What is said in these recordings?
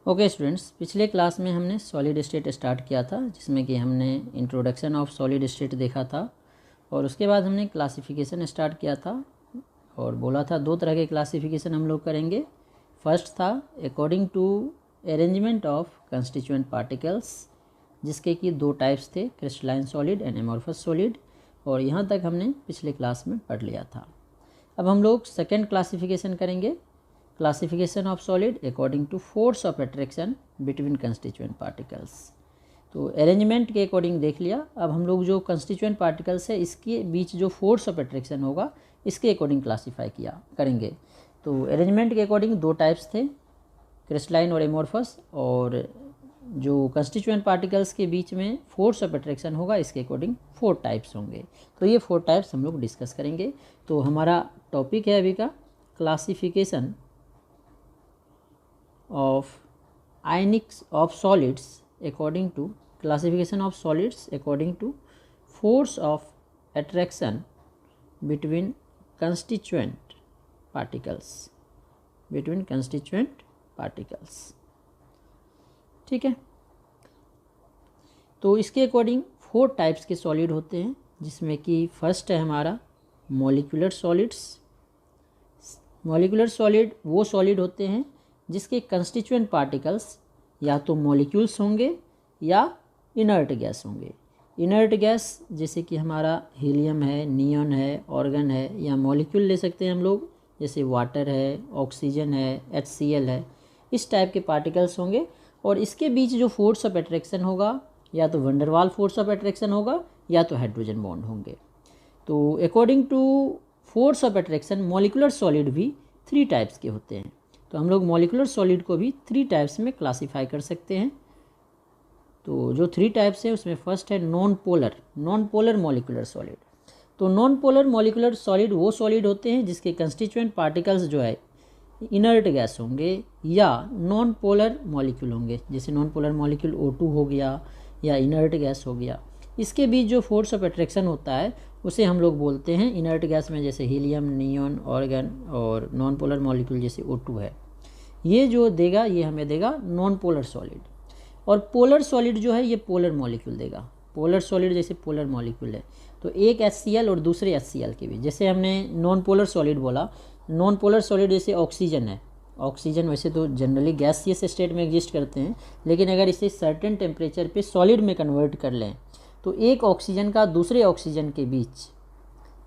Okay students, पिछले class में हमने सॉलिड स्टेट स्टार्ट किया था, जिसमें कि हमने इंट्रोडक्शन ऑफ सॉलिड स्टेट देखा था और उसके बाद हमने क्लासिफिकेशन स्टार्ट किया था और बोला था दो तरह के क्लासिफिकेशन हम लोग करेंगे। फर्स्ट था according to arrangement of constituent particles, जिसके कि दो टाइप्स थे, crystalline solid and amorphous solid, और यहाँ तक हमने पिछले क्लास में पढ़ लिया था। अब हम लोग सेकेंड क्लासिफिकेशन करेंगे, classification of solid according to force of attraction between constituent particles. तो अरेंजमेंट के अकॉर्डिंग देख लिया। अब हम लोग जो कंस्टिट्यूएंट पार्टिकल्स है इसके बीच जो फोर्स ऑफ अट्रैक्शन होगा इसके अकॉर्डिंग क्लासीफाई किया करेंगे। तो अरेंजमेंट के अकॉर्डिंग दो टाइप्स थे, क्रिस्टलाइन और एमॉर्फस, और जो कंस्टिट्यूएंट पार्टिकल्स के बीच में फोर्स ऑफ अट्रैक्शन होगा इसके अकॉर्डिंग 4 टाइप्स होंगे। तो ये 4 टाइप्स हम लोग डिस्कस करेंगे। तो हमारा टॉपिक है अभी का classification of ionics of solids according to classification of solids according to force of attraction between constituent particles ठीक है। तो इसके अकॉर्डिंग 4 टाइप्स के सॉलिड होते हैं, जिसमें कि फर्स्ट है हमारा मॉलिक्यूलर सॉलिड्स। मॉलिक्यूलर सॉलिड वो सॉलिड होते हैं जिसके कंस्टिट्यूएंट पार्टिकल्स या तो मॉलिक्यूल्स होंगे या इनर्ट गैस होंगे। इनर्ट गैस जैसे कि हमारा हीलियम है, नियॉन है, ऑर्गन है, या मॉलिक्यूल ले सकते हैं हम लोग, जैसे वाटर है, ऑक्सीजन है, HCl है, इस टाइप के पार्टिकल्स होंगे। और इसके बीच जो फोर्स ऑफ अट्रैक्शन होगा या तो वंडरवाल फोर्स ऑफ अट्रैक्शन होगा या तो हाइड्रोजन बॉन्ड होंगे। तो according to force of attraction molecular solid भी 3 टाइप्स के होते हैं। तो हम लोग मॉलिक्यूलर सॉलिड को भी 3 टाइप्स में क्लासीफाई कर सकते हैं। तो जो 3 टाइप्स है उसमें फर्स्ट है नॉन पोलर मॉलिक्यूलर सॉलिड। तो नॉन पोलर मॉलिक्यूलर सॉलिड वो सॉलिड होते हैं जिसके कंस्टिट्यूएंट पार्टिकल्स जो है इनर्ट गैस होंगे या नॉन पोलर मॉलिक्यूल होंगे, जैसे नॉन पोलर मॉलिक्यूल O2 हो गया या इनर्ट गैस हो गया। इसके बीच जो फोर्स ऑफ अट्रैक्शन होता है उसे हम लोग बोलते हैं इनर्ट गैस में, जैसे हीलियम, नियॉन, ऑर्गन, और नॉन पोलर मॉलिक्यूल जैसे O2 है। ये जो देगा ये हमें देगा नॉन पोलर सॉलिड। और पोलर सॉलिड जो है ये पोलर मॉलिक्यूल देगा। पोलर सॉलिड जैसे पोलर मॉलिक्यूल है तो एक HCl और दूसरे HCl के बीच, जैसे हमने नॉन पोलर सॉलिड बोला, नॉन पोलर सॉलिड जैसे ऑक्सीजन है। ऑक्सीजन वैसे तो जनरली गैसियस स्टेट में एग्जिस्ट करते हैं, लेकिन अगर इसे सर्टेन टेम्परेचर पे सॉलिड में कन्वर्ट कर लें तो एक ऑक्सीजन का दूसरे ऑक्सीजन के बीच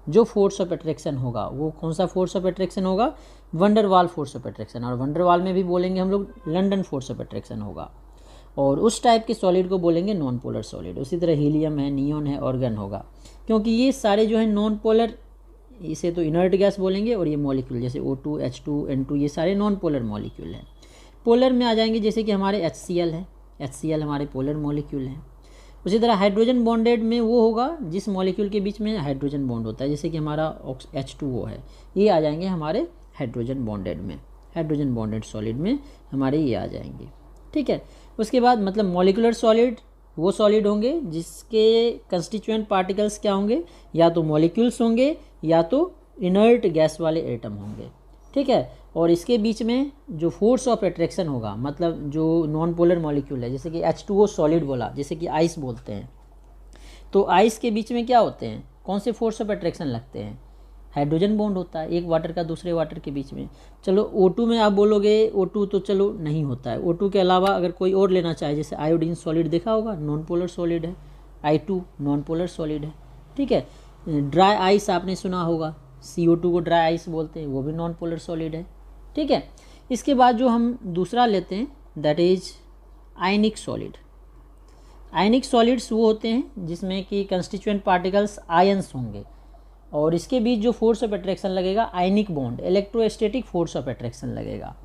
जो फोर्स ऑफ अट्रैक्शन होगा वो कौन सा फोर्स ऑफ अट्रैक्शन होगा? Van der Waals force of attraction. और वंडरवाल में भी बोलेंगे हम लोग लंडन फोर्स ऑफ अट्रैक्शन होगा। और उस टाइप के सॉलिड को बोलेंगे नॉन पोलर सॉलिड। उसी तरह हीलियम है, नियॉन है, ऑर्गन होगा, क्योंकि ये सारे जो है नॉन पोलर, इसे तो इनर्ट गैस बोलेंगे, और ये मॉलिक्यूल जैसे O2, H2, N2 ये सारे नॉन पोलर मॉलिक्यूल हैं। पोलर में आ जाएंगे जैसे कि हमारे HCl है, HCl हमारे पोलर मॉलिक्यूल हैं। उसी तरह हाइड्रोजन बॉन्डेड में वो होगा जिस मॉलिक्यूल के बीच में हाइड्रोजन बॉन्ड होता है, जैसे कि हमारा H2O है, ये आ जाएंगे हमारे हाइड्रोजन बॉन्डेड में, हाइड्रोजन बॉन्डेड सॉलिड में हमारे ये आ जाएंगे। ठीक है। उसके बाद मतलब मॉलिक्यूलर सॉलिड वो सॉलिड होंगे जिसके कंस्टिट्यूएंट पार्टिकल्स क्या होंगे, या तो मॉलिक्यूल्स होंगे या तो इनर्ट गैस वाले एटम होंगे। ठीक है। और इसके बीच में जो फोर्स ऑफ अट्रैक्शन होगा, मतलब जो नॉन पोलर मॉलिक्यूल है, जैसे कि H2O सॉलिड बोला, जैसे कि आइस बोलते हैं, तो आइस के बीच में क्या होते हैं, कौन से फोर्स ऑफ अट्रैक्शन लगते हैं? हाइड्रोजन बॉन्ड होता है एक वाटर का दूसरे वाटर के बीच में। चलो O2 में आप बोलोगे O2 तो चलो नहीं होता है। O2 के अलावा अगर कोई और लेना चाहे, जैसे आयोडीन सॉलिड देखा होगा, नॉन पोलर सॉलिड है। I2 नॉन पोलर सॉलिड है। ठीक है। ड्राई आइस आपने सुना होगा, CO2 को ड्राई आइस बोलते हैं, वो भी नॉन पोलर सॉलिड है। ठीक है। इसके बाद जो हम दूसरा लेते हैं that is ionic solid. Ionic solids वो होते हैं जिसमें कि कंस्टिट्यूएंट पार्टिकल्स आयंस होंगे और इसके बीच जो फोर्स ऑफ अट्रैक्शन लगेगा ionic bond, electrostatic force of attraction लगेगा।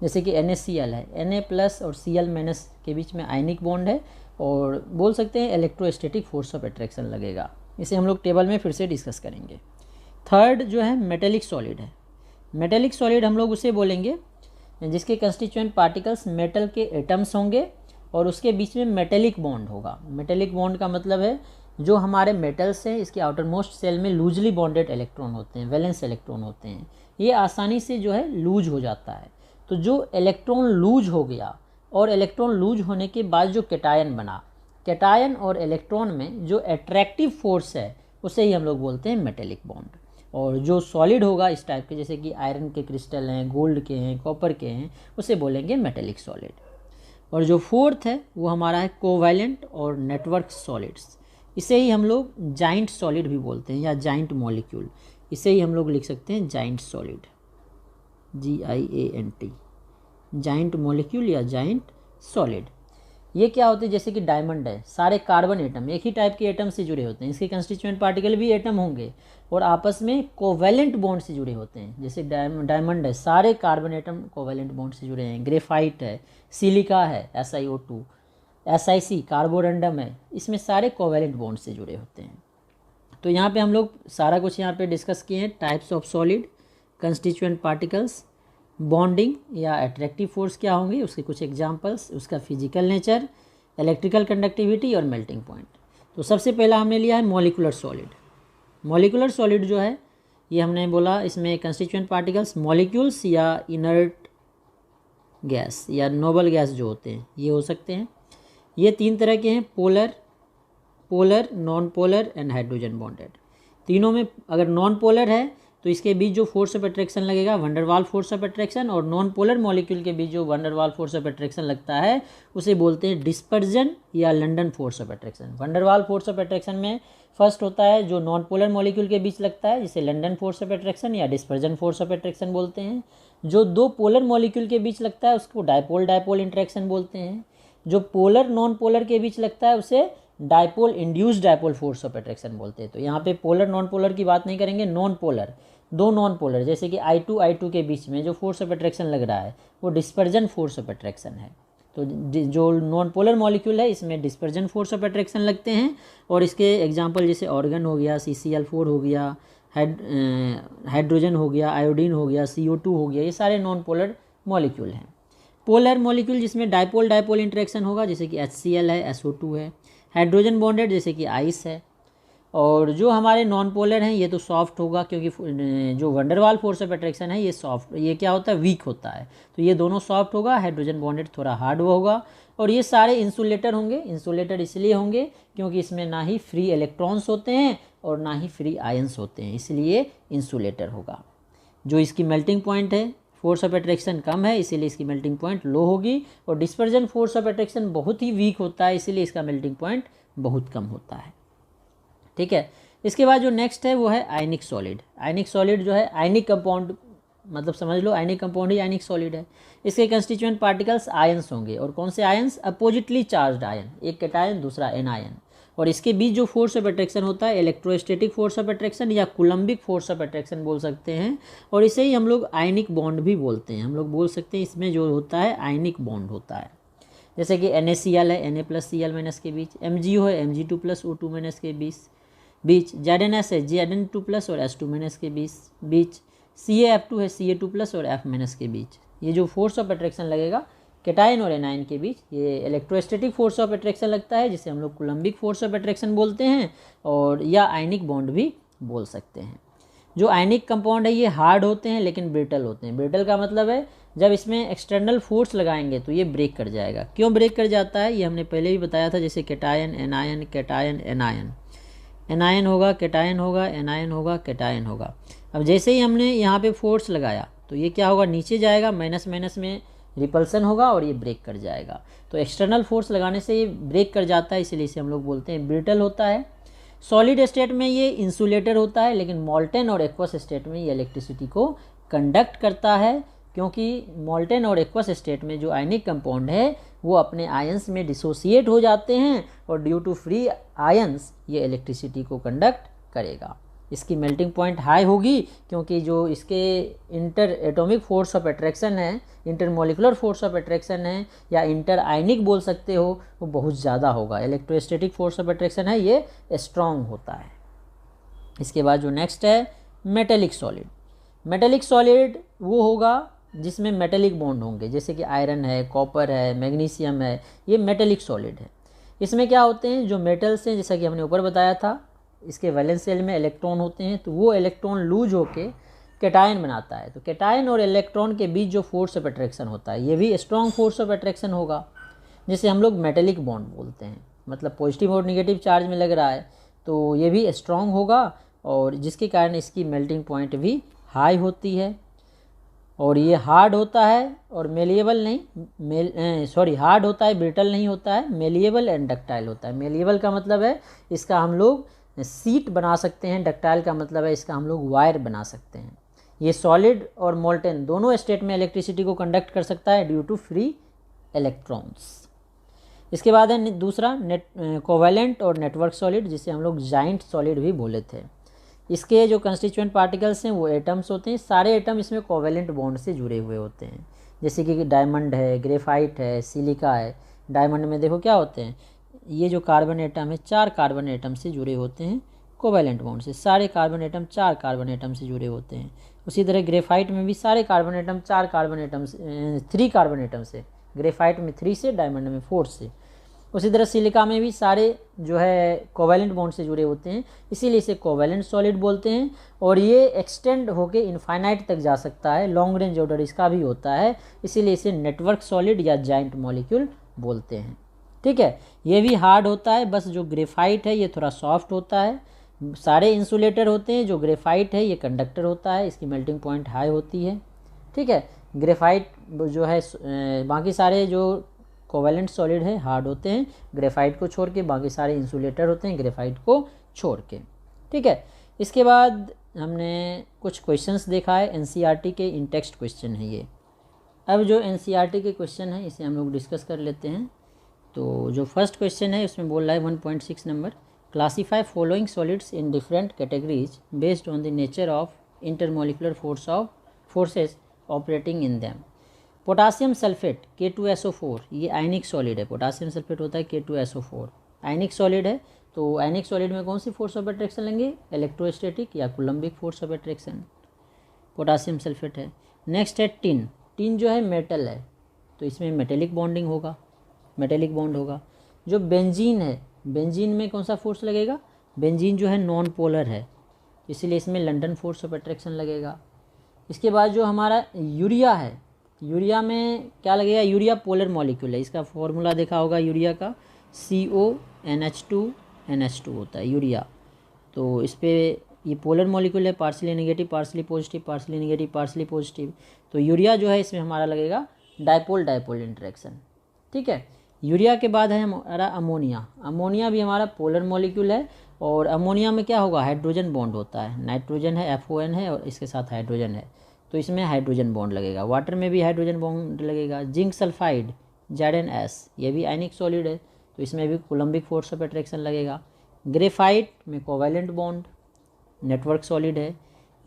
जैसे कि NaCl है, Na+ और Cl- के बीच में आयनिक बॉन्ड है और बोल सकते हैं इलेक्ट्रोस्टैटिक फोर्स ऑफ अट्रैक्शन लगेगा। इसे हम लोग टेबल में फिर से डिस्कस करेंगे। थर्ड जो है मेटेलिक सॉलिड है। मेटेलिक सॉलिड हम लोग उसे बोलेंगे जिसके कंस्टिट्यूएंट पार्टिकल्स मेटल के एटम्स होंगे और उसके बीच में मेटेलिक बॉन्ड होगा। मेटेलिक बॉन्ड का मतलब है जो हमारे मेटल्स हैं इसके आउटर मोस्ट सेल में लूजली बॉन्डेड इलेक्ट्रॉन होते हैं, वैलेंस इलेक्ट्रॉन होते हैं, ये आसानी से जो है लूज हो जाता है। तो जो इलेक्ट्रॉन लूज हो गया और इलेक्ट्रॉन लूज होने के बाद जो कैटायन बना, कैटायन और इलेक्ट्रॉन में जो अट्रैक्टिव फोर्स है उसे ही हम लोग बोलते हैं मेटेलिक बॉन्ड। और जो सॉलिड होगा इस टाइप के, जैसे कि आयरन के क्रिस्टल हैं, गोल्ड के हैं, कॉपर के हैं, उसे बोलेंगे मेटेलिक सॉलिड। और जो फोर्थ है वो हमारा है कोवैलेंट और नेटवर्क सॉलिड्स। इसे ही हम लोग जाइंट सॉलिड भी बोलते हैं या जाइंट मॉलिक्यूल, इसे ही हम लोग लिख सकते हैं giant solid, GIANT, giant molecule या जाइंट सॉलिड। ये क्या होते हैं, जैसे कि डायमंड है, सारे कार्बन एटम एक ही टाइप के एटम से जुड़े होते हैं, इसके कंस्टिट्यूएंट पार्टिकल भी एटम होंगे और आपस में कोवैलेंट बॉन्ड से जुड़े होते हैं। जैसे डायमंड है, सारे कार्बन एटम कोवैलेंट बॉन्ड से जुड़े हैं। ग्रेफाइट है, सिलिका है, SiO2, SiC कार्बोरंडम है, इसमें सारे कोवैलेंट बॉन्ड से जुड़े होते हैं। तो यहाँ पे हम लोग सारा कुछ यहाँ पे डिस्कस किए हैं, types of solid, constituent particles, bonding या अट्रैक्टिव फोर्स क्या होंगे, उसके कुछ एग्जांपल्स, उसका फिजिकल नेचर, इलेक्ट्रिकल कंडक्टिविटी और मेल्टिंग पॉइंट। तो सबसे पहला हमने लिया है मॉलिकुलर सॉलिड। मॉलिकुलर सॉलिड जो है ये हमने बोला इसमें कंस्टिट्यूएंट पार्टिकल्स, मॉलिक्यूल्स या इनर्ट गैस या नोबल गैस जो होते हैं ये हो सकते हैं। ये 3 तरह के हैं, polar, non polar and hydrogen bonded. तीनों में अगर नॉन पोलर है तो इसके बीच जो फोर्स ऑफ अट्रैक्शन लगेगा van der Waals force of attraction, और नॉन पोलर मॉलिक्यूल के बीच जो van der Waals force of attraction लगता है उसे बोलते हैं डिस्पर्जन या London force of attraction. Van der Waals force of attraction में फर्स्ट होता है जो नॉन पोलर मॉलिक्यूल के बीच लगता है, जिसे लंडन फोर्स ऑफ अट्रैक्शन या डिस्पर्जन फोर्स ऑफ अट्रैक्शन बोलते हैं। जो 2 पोलर मॉलिक्यूल के बीच लगता है उसको डायपोल इंटरेक्शन बोलते हैं। जो पोलर नॉन पोलर के बीच लगता है उसे dipole induced dipole force of attraction बोलते हैं। तो यहाँ पे पोलर नॉन पोलर की बात नहीं करेंगे, नॉन पोलर, 2 नॉन पोलर जैसे कि I2 के बीच में जो फोर्स ऑफ अट्रैक्शन लग रहा है वो डिस्पर्जन फोर्स ऑफ अट्रैक्शन है। तो जो नॉन पोलर मॉलिक्यूल है इसमें डिस्पर्जन फोर्स ऑफ अट्रैक्शन लगते हैं। और इसके एग्जांपल जैसे ऑर्गन हो गया, CCl4 हो गया, हाइड्रोजन हो गया, आयोडीन हो गया, CO2 हो गया, ये सारे नॉन पोलर मॉलिक्यूल हैं। पोलर मॉलिक्यूल जिसमें डायपोल इंटरेक्शन होगा जैसे कि HCl है, SO2 है। हाइड्रोजन बॉन्डेड जैसे कि आइस है। और जो हमारे नॉन पोलर हैं ये तो सॉफ्ट होगा, क्योंकि जो van der Waals force of attraction है ये सॉफ्ट, ये क्या होता है, वीक होता है, तो ये दोनों सॉफ्ट होगा। हाइड्रोजन बॉन्डेड थोड़ा हार्ड होगा। और ये सारे इंसुलेटर होंगे। इंसुलेटर इसलिए होंगे क्योंकि इसमें ना ही फ्री इलेक्ट्रॉन्स होते हैं और ना ही फ्री आयंस होते हैं, इसलिए इंसुलेटर होगा। जो इसकी मेल्टिंग पॉइंट है, फोर्स ऑफ अट्रैक्शन कम है इसीलिए इसकी मेल्टिंग पॉइंट लो होगी। और डिस्पर्जन फोर्स ऑफ अट्रैक्शन बहुत ही वीक होता है इसीलिए इसका मेल्टिंग पॉइंट बहुत कम होता है। ठीक है। इसके बाद जो नेक्स्ट है वो है आयनिक सॉलिड। आयनिक सॉलिड जो है आयनिक कंपाउंड, मतलब समझ लो आयनिक कंपाउंड ही आयनिक सॉलिड है। इसके कंस्टिट्यूएंट पार्टिकल्स आयंस होंगे। और कौन से आयंस, अपोजिटली चार्ज्ड आयन, एक कैटायन दूसरा एनायन। और इसके बीच जो फोर्स ऑफ अट्रैक्शन होता है इलेक्ट्रोस्टैटिक फोर्स ऑफ अट्रैक्शन या कूलम्बिक फोर्स ऑफ अट्रैक्शन बोल सकते हैं। और इसे ही हम लोग आयनिक बॉन्ड भी बोलते हैं। हम लोग बोल सकते हैं इसमें जो होता है आयनिक बॉन्ड होता है। जैसे कि NaCl है, Na+Cl- के बीच, MgO है, Mg2+O2- के बीच, ZnS है, Zn2+ और S2- के बीच, CaF2 है, Ca2+ और F- के बीच। ये जो फोर्स ऑफ अट्रैक्शन लगेगा कैटायन और एनायन के बीच, ये इलेक्ट्रोस्टैटिक फोर्स ऑफ अट्रैक्शन लगता है जिसे हम लोग कूलम्बिक फोर्स ऑफ अट्रैक्शन बोलते हैं, और या आयनिक बॉन्ड भी बोल सकते हैं। जो आयनिक कंपाउंड है ये हार्ड होते हैं लेकिन ब्रिटल होते हैं। ब्रिटल का मतलब है जब इसमें एक्सटर्नल फोर्स लगाएंगे तो ये ब्रेक कर जाएगा। क्यों ब्रेक कर जाता है ये हमने पहले भी बताया था, जैसे cation anion, cation anion, anion होगा कैटायन होगा, एनायन होगा कैटायन होगा। अब जैसे ही हमने यहाँ पे फोर्स लगाया तो ये क्या होगा, नीचे जाएगा, माइनस माइनस में रिपल्सन होगा और ये ब्रेक कर जाएगा। तो एक्सटर्नल फोर्स लगाने से ये ब्रेक कर जाता है, इसलिए इसे हम लोग बोलते हैं ब्रिटल होता है। सॉलिड स्टेट में ये इंसुलेटर होता है, लेकिन मॉल्टेन और एक्वस स्टेट में ये इलेक्ट्रिसिटी को कंडक्ट करता है, क्योंकि मॉल्टेन और एक्वस स्टेट में जो आयनिक कंपाउंड है वो अपने आयंस में डिसोसिएट हो जाते हैं और ड्यू टू फ्री आयंस ये इलेक्ट्रिसिटी को कंडक्ट करेगा। इसकी मेल्टिंग पॉइंट हाई होगी क्योंकि जो इसके interatomic force of attraction है, intermolecular force of attraction है या इंटर आयनिक बोल सकते हो, वो बहुत ज़्यादा होगा। इलेक्ट्रोस्टैटिक फोर्स ऑफ अट्रैक्शन है ये स्ट्रॉन्ग होता है। इसके बाद जो नेक्स्ट है मेटेलिक सॉलिड। मेटेलिक सॉलिड वो होगा जिसमें मेटेलिक बॉन्ड होंगे, जैसे कि आयरन है, कॉपर है, मैग्नीशियम है, ये मेटेलिक सॉलिड है। इसमें क्या होते हैं, जो मेटल्स हैं जैसा कि हमने ऊपर बताया था, इसके वैलेंस शेल में इलेक्ट्रॉन होते हैं, तो वो इलेक्ट्रॉन लूज होके कैटायन बनाता है। तो कैटायन और इलेक्ट्रॉन के बीच जो फोर्स ऑफ अट्रैक्शन होता है ये भी स्ट्रॉन्ग फोर्स ऑफ अट्रैक्शन होगा, जिसे हम लोग मेटेलिक बॉन्ड बोलते हैं। मतलब पॉजिटिव और निगेटिव चार्ज में लग रहा है तो ये भी स्ट्रॉन्ग होगा, और जिसके कारण इसकी मेल्टिंग पॉइंट भी हाई होती है। और ये हार्ड होता है और मेलिएबल नहीं, हार्ड होता है, ब्रिटल नहीं होता है, मेलिएबल एंड डक्टाइल होता है। मेलिएबल का मतलब है इसका हम लोग सीट बना सकते हैं, डक्टाइल का मतलब है इसका हम लोग वायर बना सकते हैं। ये सॉलिड और मोल्टेन दोनों स्टेट में इलेक्ट्रिसिटी को कंडक्ट कर सकता है ड्यू टू फ्री इलेक्ट्रॉन्स। इसके बाद है दूसरा कोवेलेंट और नेटवर्क सॉलिड, जिसे हम लोग जाइंट सॉलिड भी बोले थे। इसके जो कंस्टिट्यूएंट पार्टिकल्स हैं वो एटम्स होते हैं। सारे एटम इसमें कोवेलेंट बॉन्ड से जुड़े हुए होते हैं, जैसे कि डायमंड है, ग्रेफाइट है, सिलिका है। डायमंड में देखो क्या होते हैं, ये जो कार्बन एटम है 4 कार्बन एटम से जुड़े होते हैं कोवेलेंट बॉन्ड से। सारे कार्बन एटम 4 कार्बन एटम से जुड़े होते हैं। उसी तरह ग्रेफाइट में भी सारे कार्बन एटम 4 कार्बन एटम से 3 कार्बन एटम से, ग्रेफाइट में 3 से, डायमंड में 4 से। उसी तरह सिलिका में भी सारे जो है कोवेलेंट बॉन्ड से जुड़े होते हैं, इसीलिए इसे कोवेलेंट सॉलिड बोलते हैं। और ये एक्सटेंड होके इनफाइनाइट तक जा सकता है, लॉन्ग रेंज ऑर्डर इसका भी होता है, इसीलिए इसे नेटवर्क सॉलिड या जाइंट मॉलिक्यूल बोलते हैं। ठीक है, ये भी हार्ड होता है, बस जो ग्रेफाइट है ये थोड़ा सॉफ्ट होता है। सारे इंसुलेटर होते हैं, जो ग्रेफाइट है ये कंडक्टर होता है, इसकी मेल्टिंग पॉइंट हाई होती है। ठीक है, ग्रेफाइट जो है बाकी सारे जो कोवेलेंट सॉलिड है हार्ड होते हैं, ग्रेफाइट को छोड़ के। बाकी सारे इंसुलेटर होते हैं ग्रेफाइट को छोड़ के। ठीक है, इसके बाद हमने कुछ क्वेश्चंस देखा है एनसीईआरटी के, इन टेक्स्ट क्वेश्चन है ये। अब जो एनसीईआरटी के क्वेश्चन है इसे हम लोग डिस्कस कर लेते हैं। तो जो फर्स्ट क्वेश्चन है उसमें बोल रहा है 1.6 number, classify following solids in different categories based on the nature of intermolecular forces operating in them. Potassium sulphate K2SO4 ये आयनिक सॉलिड है। पोटासियम सल्फेट होता है K2SO4, आयनिक सॉलिड है। तो आयनिक सॉलिड में कौन सी फोर्स ऑफ अट्रैक्शन लेंगे, इलेक्ट्रोस्टैटिक या Coulombic force of attraction, potassium sulphate है। नेक्स्ट है टिन, टिन जो है मेटल है तो इसमें मेटेलिक बॉन्डिंग होगा, मेटेलिक बॉन्ड होगा। जो बेंजीन है, बेंजीन में कौन सा फोर्स लगेगा, बेंजीन जो है नॉन पोलर है, इसीलिए इसमें लंडन फोर्स ऑफ अट्रैक्शन लगेगा। इसके बाद जो हमारा यूरिया है, यूरिया में क्या लगेगा, यूरिया पोलर मॉलिक्यूल है, इसका फॉर्मूला देखा होगा यूरिया का, CONH2NH2 होता है यूरिया। तो इस पर ये पोलर मॉलिक्यूल है, partially negative partially positive, partially negative partially positive. तो यूरिया जो है इसमें हमारा लगेगा डायपोल डायपोल इंटरेक्शन। ठीक है, यूरिया के बाद है हमारा अमोनिया, अमोनिया भी हमारा पोलर मॉलिक्यूल है। और अमोनिया में क्या होगा, हाइड्रोजन बॉन्ड होता है, नाइट्रोजन है FON है और इसके साथ हाइड्रोजन है, तो इसमें हाइड्रोजन बॉन्ड लगेगा। वाटर में भी हाइड्रोजन बॉन्ड लगेगा। जिंक सल्फाइड ZnS ये भी आयनिक सॉलिड है, तो इसमें भी कूलम्बिक फोर्स ऑफ अट्रैक्शन लगेगा। ग्रेफाइट में कोवेलेंट बॉन्ड, नेटवर्क सॉलिड है।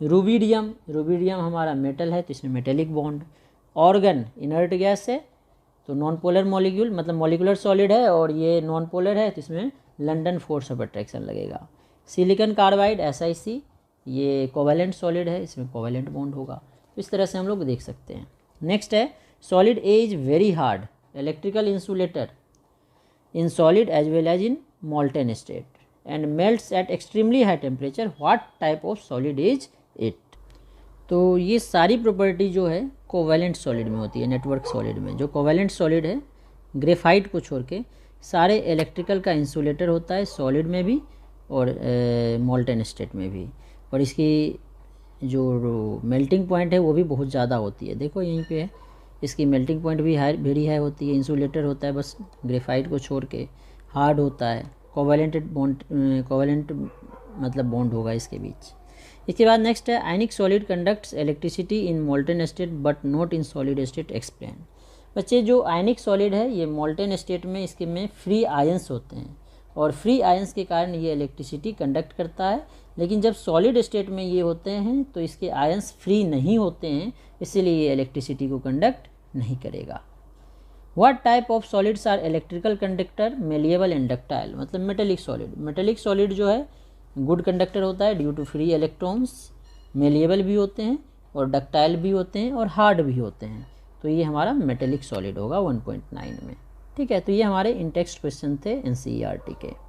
रूबिडियम, रूबिडियम हमारा मेटल है तो इसमें metallic bond. Organ inert gas है तो नॉन पोलर मॉलिक्यूल, मतलब मॉलिकुलर सॉलिड है और ये नॉन पोलर है तो इसमें लंडन फोर्स ऑफ अट्रैक्शन लगेगा। सिलिकॉन कार्बाइड SiC ये कोवेलेंट सॉलिड है, इसमें कोवेलेंट बॉन्ड होगा। तो इस तरह से हम लोग देख सकते हैं। नेक्स्ट है solid A is very hard electrical insulator in solid as well as in molten state and melts at extremely high temperature, what type of solid is it. तो ये सारी प्रॉपर्टी जो है कोवेलेंट सॉलिड में होती है, network solid में। जो कोवेलेंट सॉलिड है ग्रेफाइट को छोड़ के सारे इलेक्ट्रिकल का इंसुलेटर होता है, सॉलिड में भी और मोल्टेन स्टेट में भी। और इसकी जो मेल्टिंग पॉइंट है वो भी बहुत ज़्यादा होती है, देखो यहीं पे है, इसकी मेल्टिंग पॉइंट भी वेरी हाई होती है। इंसुलेटर होता है बस ग्रेफाइट को छोड़ के, हार्ड होता है, कोवेलेंट बॉन्ड, कोवेलेंट मतलब बॉन्ड होगा इसके बीच। इसके बाद नेक्स्ट है आयनिक solid conducts electricity in molten state but not in solid state, explain. बच्चे जो आयनिक सॉलिड है ये मोल्टेन स्टेट में इसके में फ्री आयंस होते हैं और फ्री आयंस के कारण ये इलेक्ट्रिसिटी कंडक्ट करता है। लेकिन जब सॉलिड स्टेट में ये होते हैं तो इसके आयंस फ्री नहीं होते हैं, इसीलिए ये इलेक्ट्रिसिटी को कंडक्ट नहीं करेगा। What type of solids are electrical conductor, malleable and ductile, मतलब मेटेलिक सॉलिड। मेटेलिक सॉलिड जो है गुड कंडक्टर होता है due to free electrons, malleable भी होते हैं और डक्टाइल भी होते हैं और हार्ड भी होते हैं। तो ये हमारा मेटेलिक सॉलिड होगा 1.9 में। ठीक है, तो ये हमारे इन टेक्स्ट क्वेश्चन थे NCERT के।